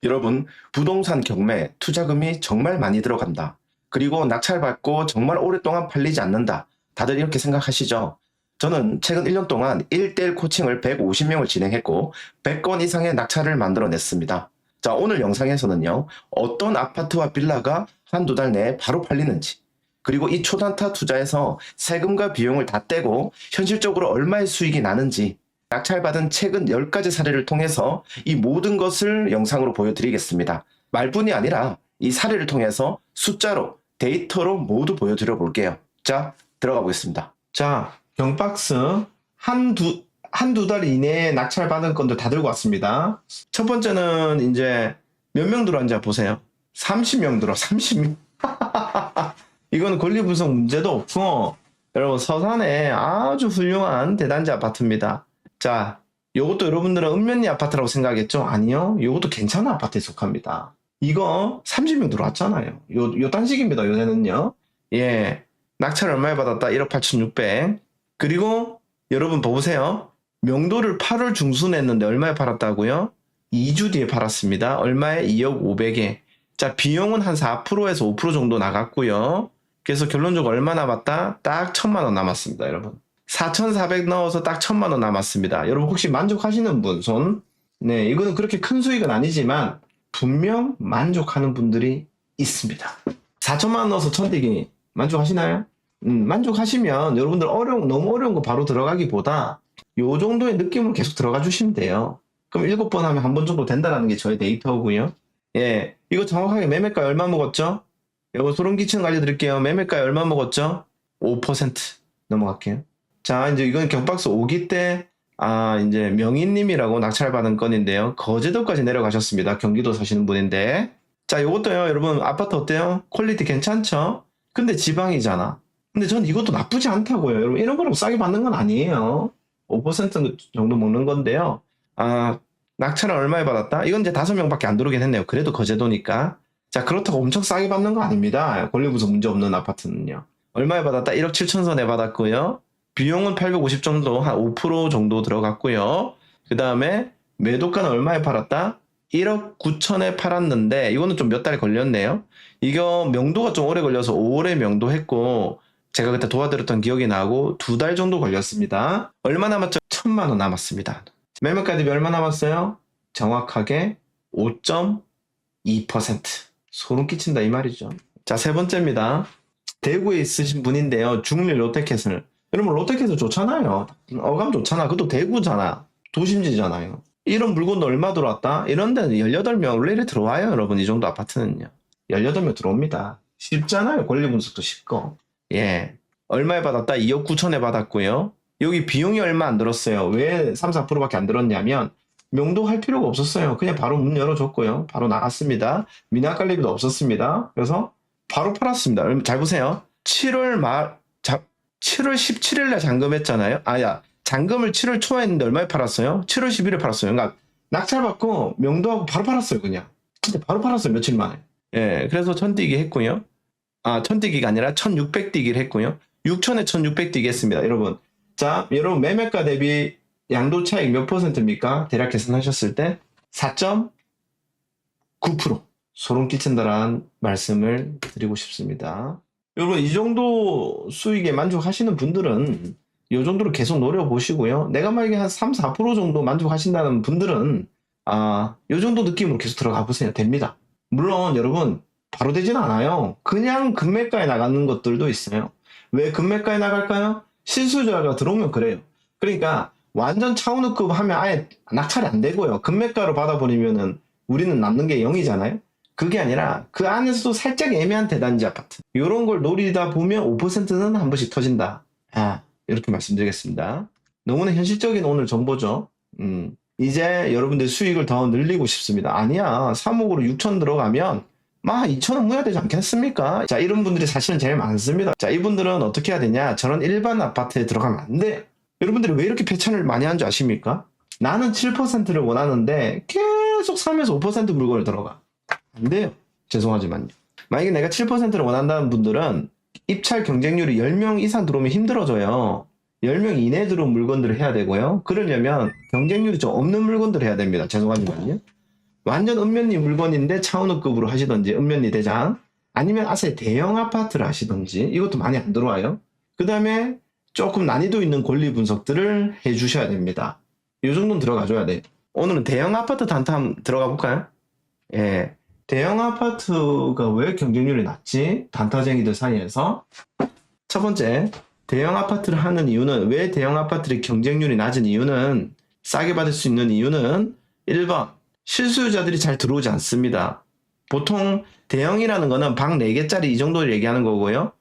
여러분, 부동산 경매, 투자금이 정말 많이 들어간다. 그리고 낙찰받고 정말 오랫동안 팔리지 않는다. 다들 이렇게 생각하시죠? 저는 최근 1년 동안 1대1 코칭을 150명을 진행했고 100건 이상의 낙찰을 만들어냈습니다. 자, 오늘 영상에서는요, 어떤 아파트와 빌라가 한두 달 내에 바로 팔리는지, 그리고 이 초단타 투자에서 세금과 비용을 다 떼고 현실적으로 얼마의 수익이 나는지, 낙찰받은 최근 10가지 사례를 통해서 이 모든 것을 영상으로 보여드리겠습니다. 말뿐이 아니라 이 사례를 통해서 숫자로, 데이터로 모두 보여드려 볼게요. 자, 들어가 보겠습니다. 자, 경박스 한두 달 이내에 낙찰받은 건들 다 들고 왔습니다. 첫 번째는 이제 몇 명 들어왔는지 보세요. 30명 들어, 30명. 이건 권리 분석 문제도 없고, 여러분, 서산에 아주 훌륭한 대단지 아파트입니다. 자, 요것도 여러분들은 읍면리 아파트라고 생각했죠? 아니요. 요것도 괜찮은 아파트에 속합니다. 이거 30명 들어왔잖아요. 요 단식입니다. 요새는요. 예. 낙찰 얼마에 받았다? 1억 8,600. 그리고 여러분 보세요. 명도를 8월 중순에 했는데 얼마에 팔았다고요? 2주 뒤에 팔았습니다. 얼마에? 2억 500에. 자, 비용은 한 4%에서 5% 정도 나갔고요. 그래서 결론적으로 얼마 남았다? 딱 1,000만 원 남았습니다, 여러분. 4,400 넣어서 딱 1,000만 원 남았습니다. 여러분 혹시 만족하시는 분 손? 네, 이거는 그렇게 큰 수익은 아니지만 분명 만족하는 분들이 있습니다. 4,000만 원 넣어서 천대기 만족하시나요? 만족하시면 여러분들 너무 어려운 거 바로 들어가기보다 요 정도의 느낌으로 계속 들어가 주시면 돼요. 그럼 7번 하면 한 번 정도 된다는 게 저의 데이터고요. 예, 이거 정확하게 매매가 얼마 먹었죠? 이거 소름 끼치는 거 알려드릴게요. 매매가 얼마 먹었죠? 5% 넘어갈게요. 자, 이제 이건 경박스 5기 때, 이제 명인님이라고 낙찰받은 건인데요. 거제도까지 내려가셨습니다. 경기도 사시는 분인데. 자, 요것도요, 여러분, 아파트 어때요? 퀄리티 괜찮죠? 근데 지방이잖아. 근데 전 이것도 나쁘지 않다고요. 여러분, 이런 거라고 싸게 받는 건 아니에요. 5% 정도 먹는 건데요. 낙찰은 얼마에 받았다? 이건 이제 5명밖에 안 들어오긴 했네요. 그래도 거제도니까. 자, 그렇다고 엄청 싸게 받는 거 아닙니다. 권리분석 문제 없는 아파트는요. 얼마에 받았다? 1억 7천 선에 받았고요. 비용은 850 정도, 한 5% 정도 들어갔고요. 그 다음에 매도가는 얼마에 팔았다? 1억 9천에 팔았는데, 이거는 좀 몇 달 걸렸네요. 이거 명도가 좀 오래 걸려서 5월에 명도했고, 제가 그때 도와드렸던 기억이 나고, 2달 정도 걸렸습니다. 얼마 남았죠? 1,000만 원 남았습니다. 매매가 대비 얼마 남았어요? 정확하게 5.2%. 소름 끼친다 이 말이죠. 자, 세 번째입니다. 대구에 있으신 분인데요. 중리 롯데캐슬. 여러분 롯데캐슬 좋잖아요. 어감 좋잖아. 그것도 대구잖아. 도심지잖아요. 이런 물건도 얼마 들어왔다? 이런 데는 18명 원래 이래 들어와요. 여러분 이 정도 아파트는요. 18명 들어옵니다. 쉽잖아요. 권리 분석도 쉽고. 예. 얼마에 받았다? 2억 9천에 받았고요. 여기 비용이 얼마 안 들었어요. 왜 3, 4%밖에 안 들었냐면 명도할 필요가 없었어요. 그냥 바로 문 열어줬고요. 바로 나갔습니다. 미납관리비도 없었습니다. 그래서 바로 팔았습니다. 잘 보세요. 7월 17일날 잔금했잖아요. 잔금을 7월 초에 했는데 얼마에 팔았어요? 7월 10일에 팔았어요. 그러니까 낙찰받고 명도하고 바로 팔았어요, 그냥. 근데 바로 팔았어요, 며칠 만에. 예, 그래서 천뛰기 했고요. 천뛰기가 아니라 1,600뛰기를 했고요. 6천에 1,600뛰기 했습니다, 여러분. 자, 여러분 매매가 대비 양도 차익 몇 %입니까? 대략 계산하셨을 때 4.9%. 소름 끼친다라는 말씀을 드리고 싶습니다. 여러분 이 정도 수익에 만족하시는 분들은 이 정도로 계속 노려보시고요. 내가 만약에 한 3, 4% 정도 만족하신다는 분들은 이 정도 느낌으로 계속 들어가 보세요. 됩니다. 물론 여러분 바로 되진 않아요. 그냥 금매가에 나가는 것들도 있어요. 왜 금매가에 나갈까요? 실수요자가 들어오면 그래요. 그러니까 완전 차은우급 하면 아예 낙찰이 안 되고요. 금매가로 받아버리면은 우리는 남는 게 0이잖아요. 그게 아니라 그 안에서도 살짝 애매한 대단지 아파트. 이런 걸 노리다 보면 5%는 한 번씩 터진다. 이렇게 말씀드리겠습니다. 너무나 현실적인 오늘 정보죠. 이제 여러분들 수익을 더 늘리고 싶습니다. 아니야. 3억으로 6천 들어가면 2천원 무야 되지 않겠습니까? 자, 이런 분들이 사실은 제일 많습니다. 자, 이분들은 어떻게 해야 되냐? 저런 일반 아파트에 들어가면 안 돼. 여러분들이 왜 이렇게 패찬을 많이 하는 줄 아십니까? 나는 7%를 원하는데 계속 3에서 5% 물건을 들어가. 안 돼요. 죄송하지만요. 만약에 내가 7%를 원한다는 분들은 입찰 경쟁률이 10명 이상 들어오면 힘들어져요. 10명 이내에 들어온 물건들을 해야 되고요. 그러려면 경쟁률이 좀 없는 물건들을 해야 됩니다. 죄송하지만요. 완전 읍면리 물건인데 차은우급으로 하시던지 읍면리 대장, 아니면 아세 대형 아파트를 하시던지, 이것도 많이 안 들어와요. 그 다음에 조금 난이도 있는 권리 분석들을 해주셔야 됩니다. 이 정도는 들어가줘야 돼. 오늘은 대형 아파트 단타 한번 들어가 볼까요? 예. 대형 아파트가 왜 경쟁률이 낮지? 단타쟁이들 사이에서. 첫 번째, 대형 아파트를 하는 이유는, 왜 대형 아파트의 경쟁률이 낮은 이유는, 싸게 받을 수 있는 이유는 1번, 실수요자들이 잘 들어오지 않습니다. 보통 대형이라는 거는 방 4개짜리 이 정도를 얘기하는 거고요.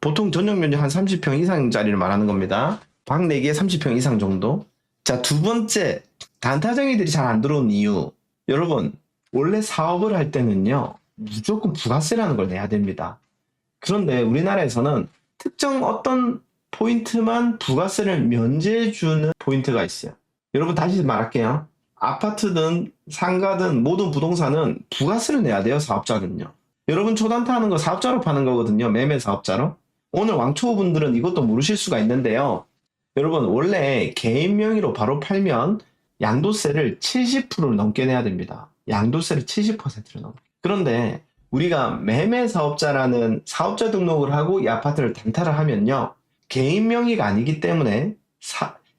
보통 전용 면적 한 30평 이상짜리를 말하는 겁니다. 방 4개 30평 이상 정도. 자, 두 번째, 단타쟁이들이 잘 안 들어오는 이유. 여러분, 원래 사업을 할 때는요, 무조건 부가세라는 걸 내야 됩니다. 그런데 우리나라에서는 특정 어떤 포인트만 부가세를 면제해주는 포인트가 있어요. 여러분, 다시 말할게요. 아파트든 상가든 모든 부동산은 부가세를 내야 돼요, 사업자는요. 여러분, 초단타 하는 거 사업자로 파는 거거든요, 매매 사업자로. 오늘 왕초보분들은 이것도 모르실 수가 있는데요. 여러분, 원래 개인 명의로 바로 팔면 양도세를 70%를 넘게 내야 됩니다. 양도세를 70%를 넘게. 그런데 우리가 매매 사업자라는 사업자 등록을 하고 이 아파트를 단타를 하면요, 개인 명의가 아니기 때문에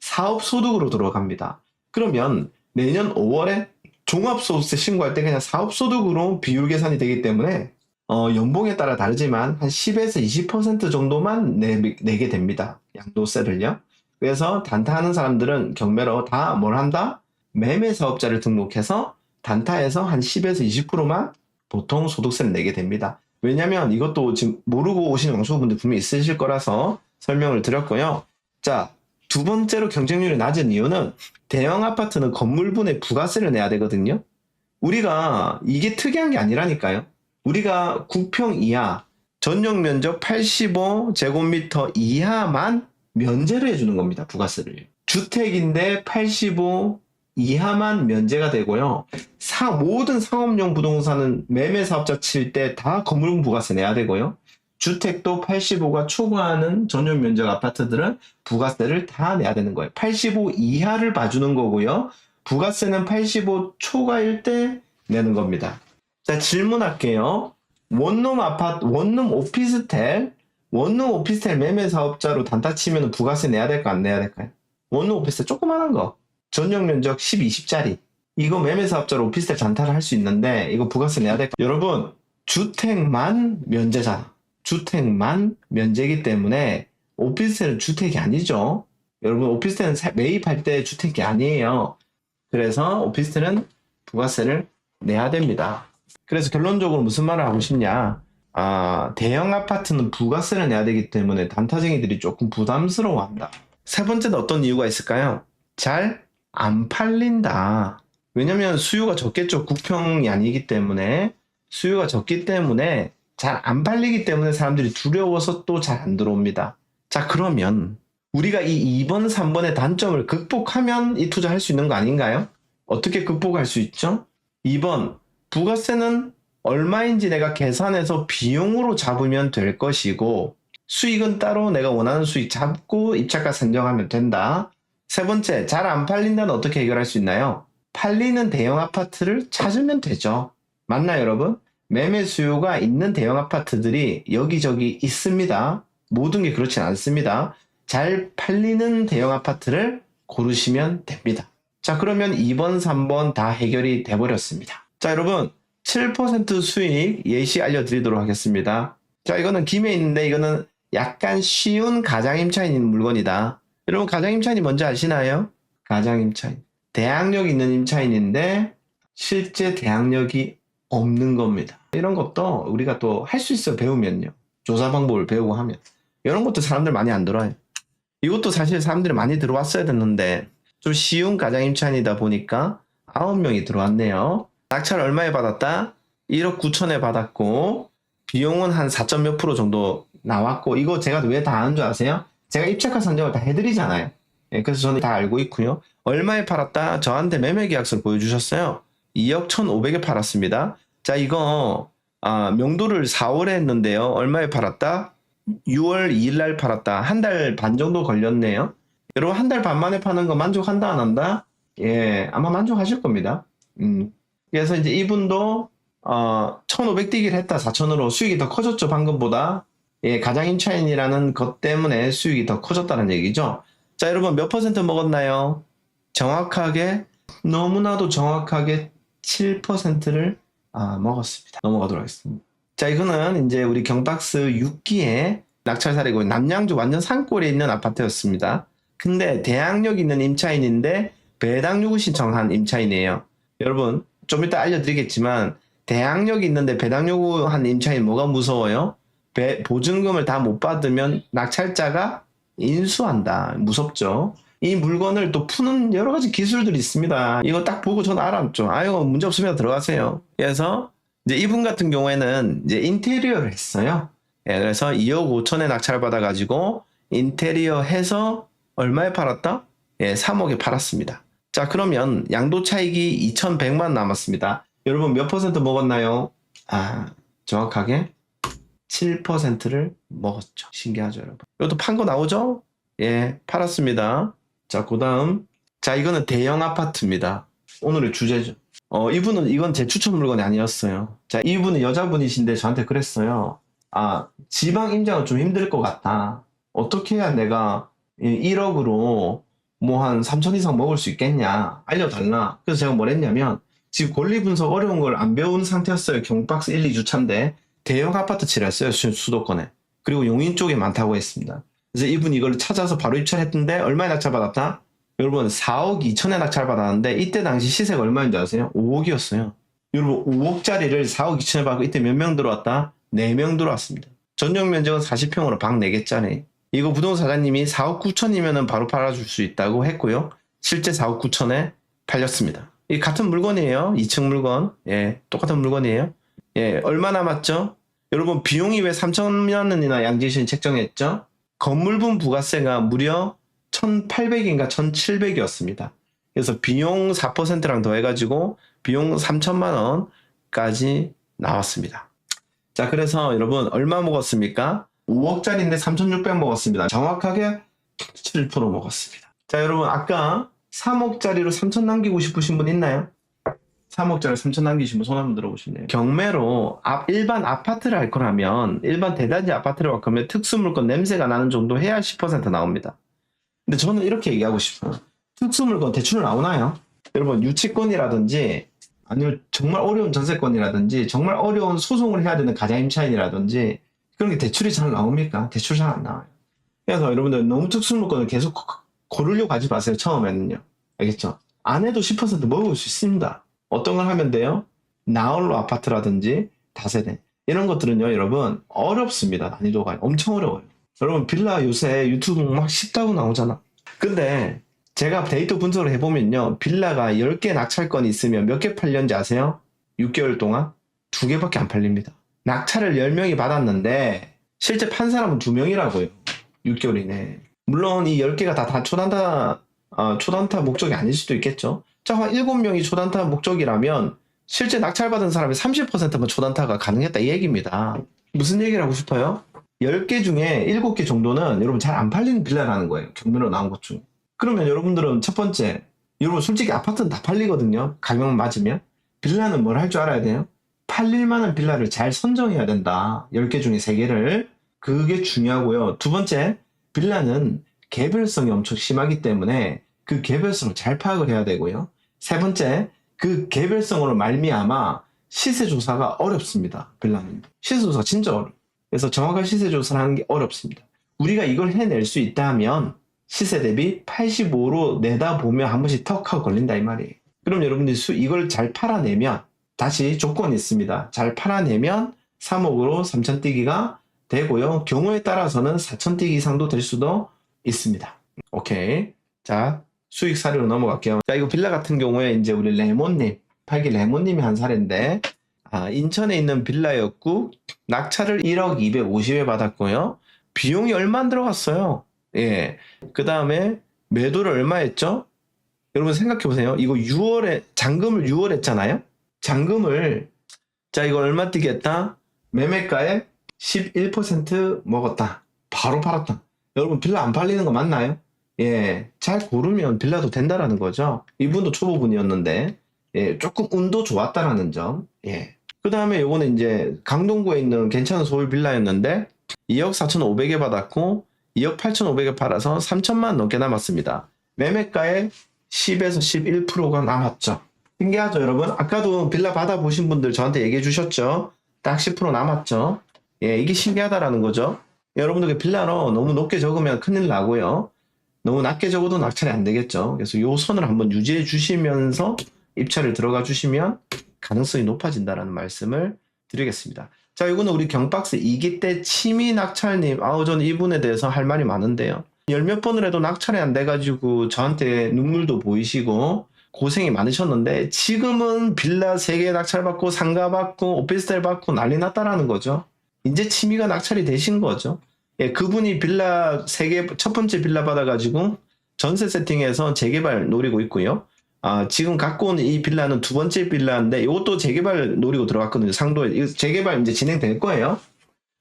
사업 소득으로 들어갑니다. 그러면 내년 5월에 종합소득세 신고할 때 그냥 사업소득으로 비율 계산이 되기 때문에 연봉에 따라 다르지만 한 10에서 20% 정도만 내게 됩니다. 양도세를요. 그래서 단타하는 사람들은 경매로 다 뭘 한다? 매매 사업자를 등록해서 단타에서 한 10에서 20%만 보통 소득세를 내게 됩니다. 왜냐면 이것도 지금 모르고 오시는 왕초보분들 분명히 있으실 거라서 설명을 드렸고요. 자, 두 번째로 경쟁률이 낮은 이유는 대형 아파트는 건물분의 부가세를 내야 되거든요. 우리가 이게 특이한 게 아니라니까요. 우리가 9평 이하, 전용 면적 85제곱미터 이하만 면제를 해주는 겁니다. 부가세를. 주택인데 85 이하만 면제가 되고요. 모든 상업용 부동산은 매매 사업자 칠 때 다 건물분 부가세 내야 되고요. 주택도 85가 초과하는 전용 면적 아파트들은 부가세를 다 내야 되는 거예요. 85 이하를 봐주는 거고요. 부가세는 85 초과일 때 내는 겁니다. 자, 질문할게요. 원룸 오피스텔 매매 사업자로 단타 치면 부가세 내야 될까 안 내야 될까요? 원룸 오피스텔 조그만한 거, 전용 면적 10, 20짜리, 이거 매매 사업자로 오피스텔 단타를 할 수 있는데 이거 부가세 내야 될까? 여러분, 주택만 면제잖아. 주택만 면제이기 때문에 오피스텔은 주택이 아니죠. 여러분, 오피스텔은 매입할 때 주택이 아니에요. 그래서 오피스텔은 부가세를 내야 됩니다. 그래서 결론적으로 무슨 말을 하고 싶냐? 대형 아파트는 부가세를 내야 되기 때문에 단타쟁이들이 조금 부담스러워한다. 세 번째는 어떤 이유가 있을까요? 잘 안 팔린다. 왜냐면 수요가 적겠죠. 9평이 아니기 때문에. 수요가 적기 때문에 잘 안 팔리기 때문에 사람들이 두려워서 또 잘 안 들어옵니다. 자, 그러면 우리가 이 2번, 3번의 단점을 극복하면 이 투자할 수 있는 거 아닌가요? 어떻게 극복할 수 있죠? 2번, 부가세는 얼마인지 내가 계산해서 비용으로 잡으면 될 것이고, 수익은 따로 내가 원하는 수익 잡고 입찰가 산정하면 된다. 세 번째, 잘 안 팔린다는 어떻게 해결할 수 있나요? 팔리는 대형 아파트를 찾으면 되죠. 맞나요, 여러분? 매매 수요가 있는 대형 아파트들이 여기저기 있습니다. 모든 게 그렇진 않습니다. 잘 팔리는 대형 아파트를 고르시면 됩니다. 자, 그러면 2번, 3번 다 해결이 돼버렸습니다. 자, 여러분, 7% 수익 예시 알려드리도록 하겠습니다. 자, 이거는 김에 있는데 이거는 약간 쉬운 가장임차인 물건이다. 여러분, 가장임차인이 뭔지 아시나요? 가장임차인. 대항력 있는 임차인인데 실제 대항력이 없는 겁니다. 이런 것도 우리가 또 할 수 있어요. 배우면요. 조사 방법을 배우고 하면. 이런 것도 사람들 많이 안 들어와요. 이것도 사실 사람들이 많이 들어왔어야 됐는데 좀 쉬운 가장임차인이다 보니까 9명이 들어왔네요. 낙찰 얼마에 받았다? 1억 9천에 받았고 비용은 한 4점 몇 프로 정도 나왔고, 이거 제가 왜 다 아는 줄 아세요? 제가 입찰가 산정을 다 해드리잖아요. 예, 그래서 저는 다 알고 있고요. 얼마에 팔았다? 저한테 매매 계약서를 보여주셨어요. 2억 1,500에 팔았습니다. 자, 이거 명도를 4월에 했는데요. 얼마에 팔았다? 6월 2일 날 팔았다. 한 달 반 정도 걸렸네요. 여러분, 한 달 반 만에 파는 거 만족한다 안 한다? 예, 아마 만족하실 겁니다. 그래서 이제 이분도 1,500 뛰기를 했다. 4,000으로 수익이 더 커졌죠. 방금보다. 예, 가장 임차인이라는 것 때문에 수익이 더 커졌다는 얘기죠. 자, 여러분 몇 퍼센트 먹었나요? 정확하게, 너무나도 정확하게 7%를 먹었습니다. 넘어가도록 하겠습니다. 자, 이거는 이제 우리 경박스 6기에 낙찰 사례고 남양주 완전 산골에 있는 아파트였습니다. 근데 대항력 있는 임차인인데 배당 요구 신청한 임차인이에요. 여러분 좀 이따 알려드리겠지만 대항력 있는데 배당 요구한 임차인 뭐가 무서워요? 보증금을 다 못 받으면 낙찰자가 인수한다. 무섭죠. 이 물건을 또 푸는 여러 가지 기술들이 있습니다. 이거 딱 보고 저는 알았죠. 아유, 문제 없으면 들어가세요. 그래서 이제 이분 같은 경우에는 이제 인테리어를 했어요. 예, 그래서 2억 5천에 낙찰 받아가지고 인테리어 해서 얼마에 팔았다? 예, 3억에 팔았습니다. 자, 그러면 양도 차익이 2,100만 남았습니다. 여러분 몇 퍼센트 먹었나요? 정확하게 7%를 먹었죠. 신기하죠, 여러분. 이것도 판 거 나오죠? 예, 팔았습니다. 자, 그 다음. 자, 이거는 대형 아파트입니다. 오늘의 주제죠. 이분은 이건 제 추천 물건이 아니었어요. 자, 이분은 여자분이신데 저한테 그랬어요. 지방 임장은 좀 힘들 것 같다. 어떻게 해야 내가 1억으로 뭐 한 3천 이상 먹을 수 있겠냐. 알려달라. 그래서 제가 뭘 했냐면, 지금 권리 분석 어려운 걸 안 배운 상태였어요. 경박스 1, 2주차인데. 대형 아파트 칠했어요. 수도권에. 그리고 용인 쪽에 많다고 했습니다. 그래서 이분이 이걸 찾아서 바로 입찰했던데 얼마에 낙찰받았다? 여러분 4억 2천에 낙찰받았는데 이때 당시 시세가 얼마인지 아세요? 5억이었어요. 여러분 5억짜리를 4억 2천에 받고 이때 몇 명 들어왔다? 4명 들어왔습니다. 전용 면적은 40평으로 방 4개짜리. 이거 부동산 사장님이 4억 9천이면 바로 팔아줄 수 있다고 했고요. 실제 4억 9천에 팔렸습니다. 이 같은 물건이에요. 2층 물건. 예, 똑같은 물건이에요. 예, 얼마 남았죠? 여러분 비용이 왜 3천만 원이나 양지신이 책정했죠? 건물분 부가세가 무려 1,800인가 1,700이었습니다. 그래서 비용 4%랑 더해가지고 비용 3천만 원까지 나왔습니다. 자, 그래서 여러분 얼마 먹었습니까? 5억짜리인데 3,600 먹었습니다. 정확하게 7% 먹었습니다. 자, 여러분 아까 3억짜리로 3천 남기고 싶으신 분 있나요? 3억짜리 3천 남기신 분 손 한번 들어보시네요. 경매로 일반 아파트를 할 거라면, 일반 대단지 아파트를 할 거면 특수물건 냄새가 나는 정도 해야 10% 나옵니다. 근데 저는 이렇게 얘기하고 싶어요. 특수물건 대출 나오나요? 여러분 유치권이라든지 아니면 정말 어려운 전세권이라든지 정말 어려운 소송을 해야 되는 가장임차인이라든지 그런 게 대출이 잘 나옵니까? 대출 잘 안 나와요. 그래서 여러분들 너무 특수물건을 계속 고르려고 하지 마세요. 처음에는요. 알겠죠? 안 해도 10% 먹을 수 있습니다. 어떤 걸 하면 돼요? 나홀로 아파트라든지 다세대 이런 것들은요 여러분 어렵습니다. 난이도가 엄청 어려워요. 여러분 빌라 요새 유튜브 막 쉽다고 나오잖아. 근데 제가 데이터 분석을 해보면요 빌라가 10개 낙찰건이 있으면 몇 개 팔렸는지 아세요? 6개월 동안 2개밖에 안 팔립니다. 낙찰을 10명이 받았는데 실제 판 사람은 2명이라고요. 6개월 이내. 물론 이 10개가 다 초단타 목적이 아닐 수도 있겠죠. 자, 한 7명이 초단타 목적이라면 실제 낙찰받은 사람의 30%만 초단타가 가능했다 이 얘기입니다. 무슨 얘기를 하고 싶어요? 10개 중에 7개 정도는 여러분 잘 안 팔리는 빌라라는 거예요. 경매로 나온 것 중에. 그러면 여러분들은 첫 번째, 여러분 솔직히 아파트는 다 팔리거든요. 가격만 맞으면. 빌라는 뭘 할 줄 알아야 돼요? 팔릴 만한 빌라를 잘 선정해야 된다. 10개 중에 3개를. 그게 중요하고요. 두 번째, 빌라는 개별성이 엄청 심하기 때문에 그 개별성을 잘 파악을 해야 되고요. 세 번째, 그 개별성으로 말미암아 시세조사가 어렵습니다. 빌라는. 시세조사가 진짜 어려워요. 그래서 정확한 시세조사를 하는 게 어렵습니다. 우리가 이걸 해낼 수 있다면 시세 대비 85로 내다보면 한 번씩 턱 하고 걸린다 이 말이에요. 그럼 여러분들이 이걸 잘 팔아내면 다시 조건이 있습니다. 잘 팔아내면 3억으로 3천 뛰기가 되고요. 경우에 따라서는 4천 뛰기 이상도 될 수도 있습니다. 오케이. 자, 수익 사례로 넘어갈게요. 자, 이거 빌라 같은 경우에 이제 우리 레몬님, 팔기 레몬님이 한 사례인데, 인천에 있는 빌라였고, 낙찰을 1억 250에 받았고요. 비용이 얼마 안 들어갔어요. 예. 그 다음에 매도를 얼마 했죠? 여러분 생각해보세요. 이거 6월에, 잔금을 6월 했잖아요? 잔금을, 자, 이거 얼마 뛰겠다? 매매가에 11% 먹었다. 바로 팔았다. 여러분 빌라 안 팔리는 거 맞나요? 예, 잘 고르면 빌라도 된다라는 거죠. 이분도 초보분이었는데 예, 조금 운도 좋았다라는 점. 예. 그 다음에 요거는 이제 강동구에 있는 괜찮은 서울 빌라였는데 2억 4,500에 받았고 2억 8,500에 팔아서 3천만 넘게 남았습니다. 매매가의 10에서 11%가 남았죠. 신기하죠, 여러분? 아까도 빌라 받아보신 분들 저한테 얘기해 주셨죠? 딱 10% 남았죠? 예, 이게 신기하다라는 거죠. 여러분들 빌라로 너무 높게 적으면 큰일 나고요. 너무 낮게 적어도 낙찰이 안 되겠죠. 그래서 요 선을 한번 유지해 주시면서 입찰을 들어가 주시면 가능성이 높아진다라는 말씀을 드리겠습니다. 자, 이거는 우리 경박스 2기 때 치미 낙찰님, 저는 이분에 대해서 할 말이 많은데요. 열 몇 번을 해도 낙찰이 안 돼가지고 저한테 눈물도 보이시고 고생이 많으셨는데 지금은 빌라 3개 낙찰받고 상가받고 오피스텔 받고 난리 났다라는 거죠. 이제 치미가 낙찰이 되신 거죠. 예, 그분이 빌라 3개, 첫 번째 빌라 받아가지고 전세 세팅해서 재개발 노리고 있고요. 지금 갖고 온 이 빌라는 두 번째 빌라인데 이것도 재개발 노리고 들어갔거든요. 상도에. 이거 재개발 이제 진행될 거예요.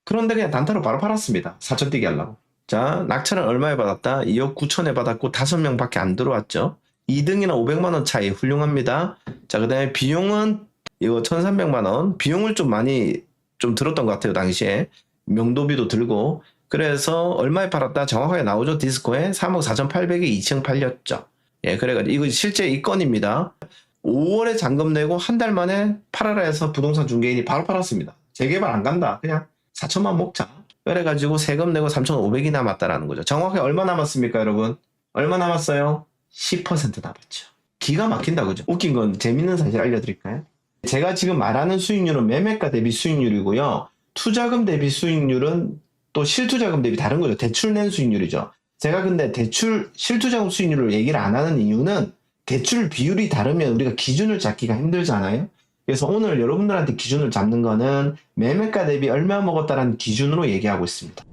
그런데 그냥 단타로 바로 팔았습니다. 4천 뛰게 하려고. 자, 낙찰은 얼마에 받았다? 2억 9천에 받았고 5명밖에 안 들어왔죠. 2등이나 500만 원 차이 훌륭합니다. 자, 그 다음에 비용은 이거 1,300만 원. 비용을 좀 많이 좀 들었던 것 같아요. 당시에. 명도비도 들고. 그래서 얼마에 팔았다? 정확하게 나오죠. 디스코에 3억 4,800에 2층 팔렸죠. 예, 그래가지고 이거 실제 이 건입니다. 5월에 잔금 내고 한 달 만에 팔아라 해서 부동산 중개인이 바로 팔았습니다. 재개발 안 간다. 그냥 4천만 먹자. 그래가지고 세금 내고 3,500이 남았다라는 거죠. 정확하게 얼마 남았습니까, 여러분? 얼마 남았어요? 10% 남았죠. 기가 막힌다, 그죠? 웃긴 건 재밌는 사실 알려드릴까요? 제가 지금 말하는 수익률은 매매가 대비 수익률이고요. 투자금 대비 수익률은 또 실투자금 대비 다른 거죠. 대출 낸 수익률이죠. 제가 근데 실투자금 수익률을 얘기를 안 하는 이유는 대출 비율이 다르면 우리가 기준을 잡기가 힘들잖아요. 그래서 오늘 여러분들한테 기준을 잡는 거는 매매가 대비 얼마 먹었다라는 기준으로 얘기하고 있습니다.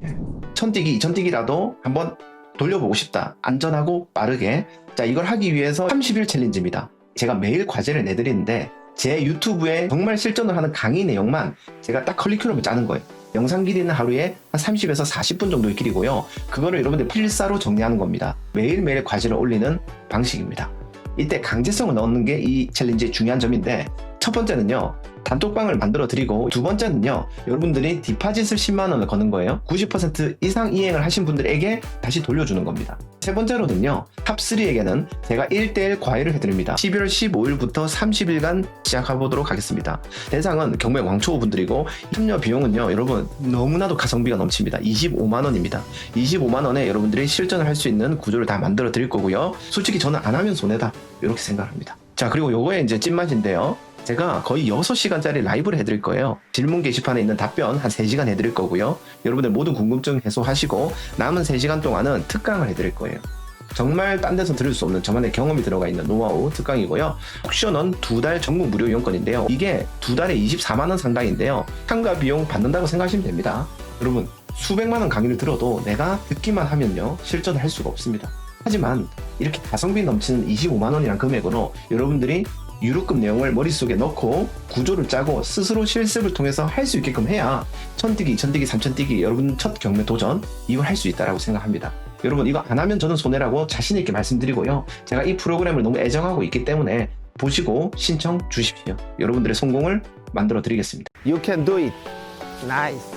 1000뛰기, 2000뛰기라도 한번 돌려보고 싶다. 안전하고 빠르게. 자, 이걸 하기 위해서 30일 챌린지입니다. 제가 매일 과제를 내드리는데 제 유튜브에 정말 실전을 하는 강의 내용만 제가 딱 커리큘럼을 짜는 거예요. 영상 길이는 하루에 한 30에서 40분 정도의 길이고요. 그거를 여러분들 필사로 정리하는 겁니다. 매일매일 과제를 올리는 방식입니다. 이때 강제성을 넣는 게 이 챌린지의 중요한 점인데 첫 번째는요. 단톡방을 만들어 드리고 두 번째는요. 여러분들이 디파짓을 10만 원을 거는 거예요. 90% 이상 이행을 하신 분들에게 다시 돌려주는 겁니다. 세 번째로는요. 탑3에게는 제가 1:1 과외를 해드립니다. 11월 15일부터 30일간 시작해보도록 하겠습니다. 대상은 경매 왕초보 분들이고 참여 비용은요. 여러분 너무나도 가성비가 넘칩니다. 25만 원입니다. 25만 원에 여러분들이 실전을 할 수 있는 구조를 다 만들어 드릴 거고요. 솔직히 저는 안 하면 손해다. 이렇게 생각합니다. 자, 그리고 요거에 이제 찐맛인데요. 제가 거의 6시간짜리 라이브를 해드릴 거예요. 질문 게시판에 있는 답변 한 3시간 해드릴 거고요. 여러분들 모든 궁금증 해소하시고 남은 3시간 동안은 특강을 해드릴 거예요. 정말 딴 데서 들을 수 없는 저만의 경험이 들어가 있는 노하우 특강이고요. 옵션은 2달 전국 무료 이용권인데요. 이게 2달에 24만 원 상당인데요. 참가 비용 받는다고 생각하시면 됩니다. 여러분 수백만 원 강의를 들어도 내가 듣기만 하면요. 실전을 할 수가 없습니다. 하지만 이렇게 가성비 넘치는 25만 원이란 금액으로 여러분들이 유료급 내용을 머릿속에 넣고 구조를 짜고 스스로 실습을 통해서 할 수 있게끔 해야 1000뛰기, 2000뛰기, 3000뛰기 여러분 첫 경매 도전 이걸 할 수 있다고 생각합니다. 여러분 이거 안 하면 저는 손해라고 자신 있게 말씀드리고요. 제가 이 프로그램을 너무 애정하고 있기 때문에 보시고 신청 주십시오. 여러분들의 성공을 만들어 드리겠습니다. You can do it. Nice.